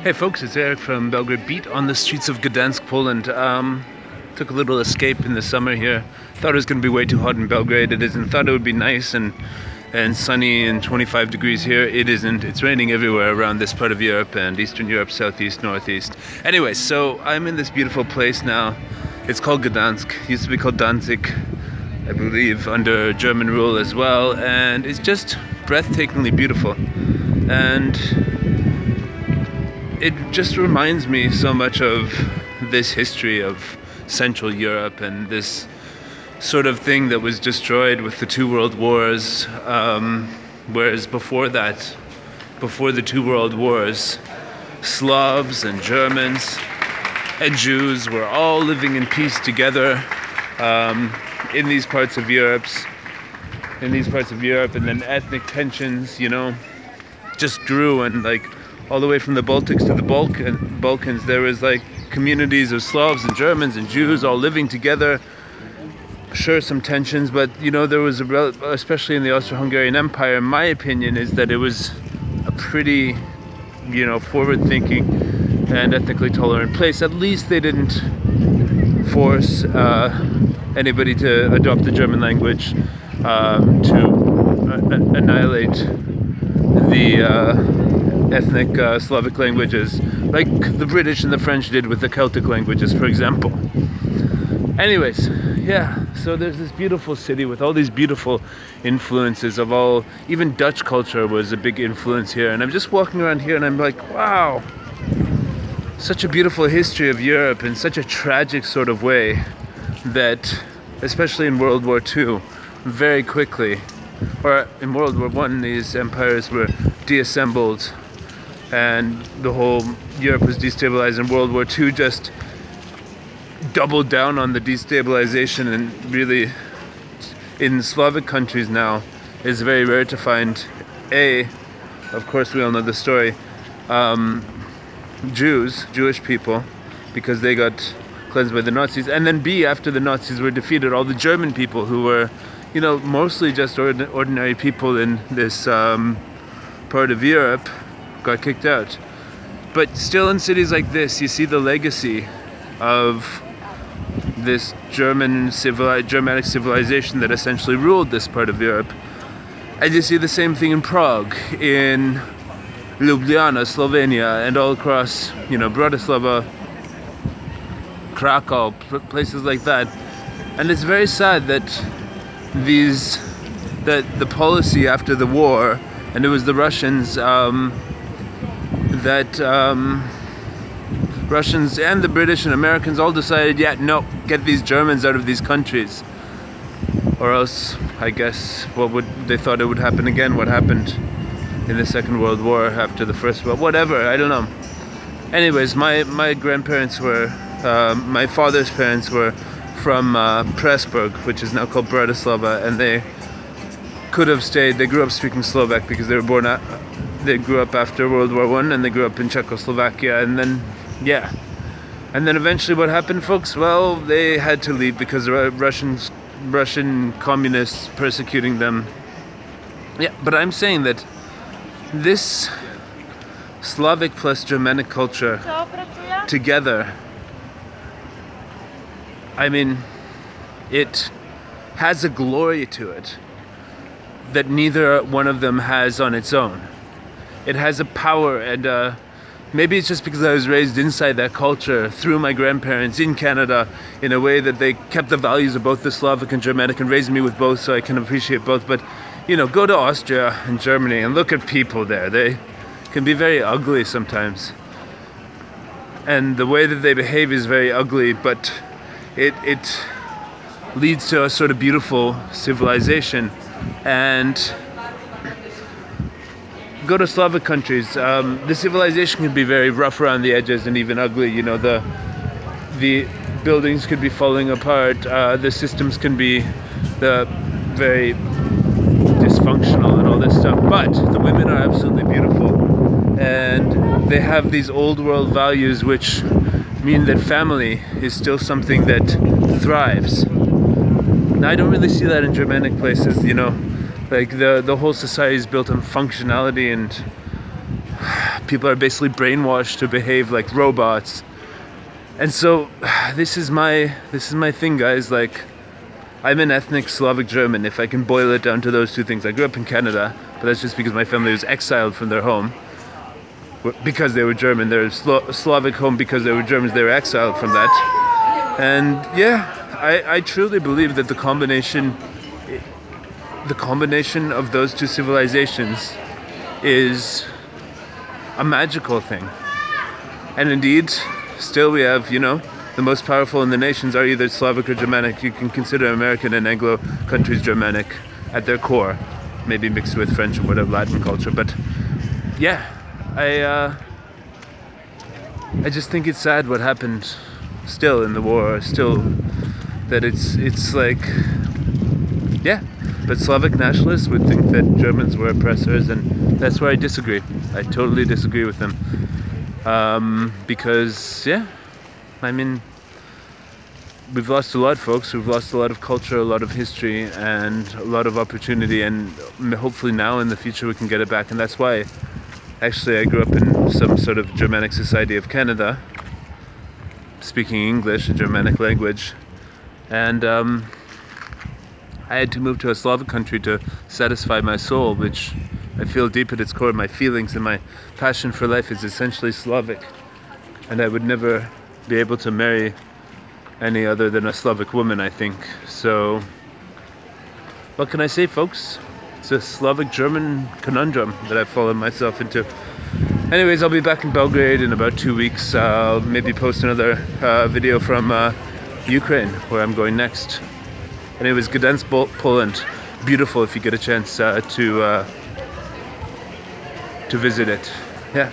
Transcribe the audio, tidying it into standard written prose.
Hey folks, it's Eric from Belgrade Beat on the streets of Gdansk, Poland. Took a little escape in the summer here. Thought it was going to be way too hot in Belgrade. It isn't. Thought it would be nice and sunny and 25 degrees here. It isn't. It's raining everywhere around this part of Europe and Eastern Europe, Southeast, Northeast. Anyway, so I'm in this beautiful place now. It's called Gdansk. It used to be called Danzig, I believe, under German rule as well. And it's just breathtakingly beautiful. And it just reminds me so much of this history of Central Europe and this sort of thing that was destroyed with the two world wars, whereas before that, before the two world wars, Slavs and Germans and Jews were all living in peace together in these parts of Europe, and then ethnic tensions, you know, just grew, and like all the way from the Baltics to the Balkans, there was like communities of Slavs and Germans and Jews all living together. Sure, some tensions, but you know, there was especially in the Austro-Hungarian Empire, my opinion is that it was a pretty, you know, forward-thinking and ethnically tolerant place. At least they didn't force anybody to adopt the German language to annihilate the ethnic Slavic languages, like the British and the French did with the Celtic languages, for example. Anyways, yeah, so there's this beautiful city with all these beautiful influences of all, even Dutch culture was a big influence here, and I'm just walking around here and I'm like, wow, such a beautiful history of Europe in such a tragic sort of way that, especially in World War II, very quickly, or in World War I, these empires were deassembled and the whole Europe was destabilized. In World War II, just doubled down on the destabilization, and really in Slavic countries now it's very rare to find of course we all know the story, Jewish people, because they got cleansed by the Nazis, and then B, after the Nazis were defeated, all the German people who were, you know, mostly just ordinary people in this part of Europe, got kicked out. But still, in cities like this, you see the legacy of this Germanic civilization that essentially ruled this part of Europe. And you see the same thing in Prague, in Ljubljana, Slovenia, and all across, you know, Bratislava, Krakow, places like that. And it's very sad that the policy after the war, and it was the Russians, Russians and the British and Americans all decided, yeah, no, get these Germans out of these countries, or else, I guess, they thought it would happen again, what happened in the Second World War after the First World, whatever, I don't know. Anyways, my grandparents were, my father's parents were from Pressburg, which is now called Bratislava, and they could have stayed. They grew up speaking Slovak because they were they grew up after World War I, and they grew up in Czechoslovakia, and then, yeah. And then eventually what happened, folks? Well, they had to leave because the Russian communists persecuting them. Yeah, but I'm saying that this Slavic plus Germanic culture together, I mean, it has a glory to it that neither one of them has on its own. It has a power, and maybe it's just because I was raised inside that culture through my grandparents in Canada in a way that they kept the values of both the Slavic and Germanic and raised me with both, so I can appreciate both. But, you know, go to Austria and Germany and look at people there. They can be very ugly sometimes. And the way that they behave is very ugly, but it leads to a sort of beautiful civilization. And go to Slavic countries, the civilization can be very rough around the edges and even ugly. You know, the buildings could be falling apart, the systems can be very dysfunctional and all this stuff, but the women are absolutely beautiful, and they have these old world values which mean that family is still something that thrives. Now, I don't really see that in Germanic places, you know, like the whole society is built on functionality and People are basically brainwashed to behave like robots. And so this is my thing, guys. Like, I'm an ethnic Slavic German, if I can boil it down to those two things. I grew up in Canada, but that's just because my family was exiled from their home because they were German. They're Slavic home because they were Germans. They were exiled from that. And yeah, I truly believe that the combination of those two civilizations is a magical thing. And indeed, still we have, you know, the most powerful in the nations are either Slavic or Germanic. You can consider American and Anglo countries Germanic at their core, maybe mixed with French or whatever, Latin culture. But yeah, I just think it's sad what happened still in the war, still that it's like, yeah, but Slavic nationalists would think that Germans were oppressors, and that's where I disagree. I totally disagree with them. Because, yeah, I mean, we've lost a lot, folks. We've lost a lot of culture, a lot of history, and a lot of opportunity, and hopefully now in the future we can get it back. And that's why, actually, I grew up in some sort of Germanic society of Canada, speaking English, a Germanic language, and I had to move to a Slavic country to satisfy my soul, which I feel deep at its core. My feelings and my passion for life is essentially Slavic, and I would never be able to marry any other than a Slavic woman, I think. So what can I say, folks? It's a Slavic German conundrum that I've fallen myself into. Anyways, I'll be back in Belgrade in about 2 weeks. I'll maybe post another video from Ukraine, where I'm going next. Anyways, Gdansk, Poland, beautiful if you get a chance to visit it. Yeah.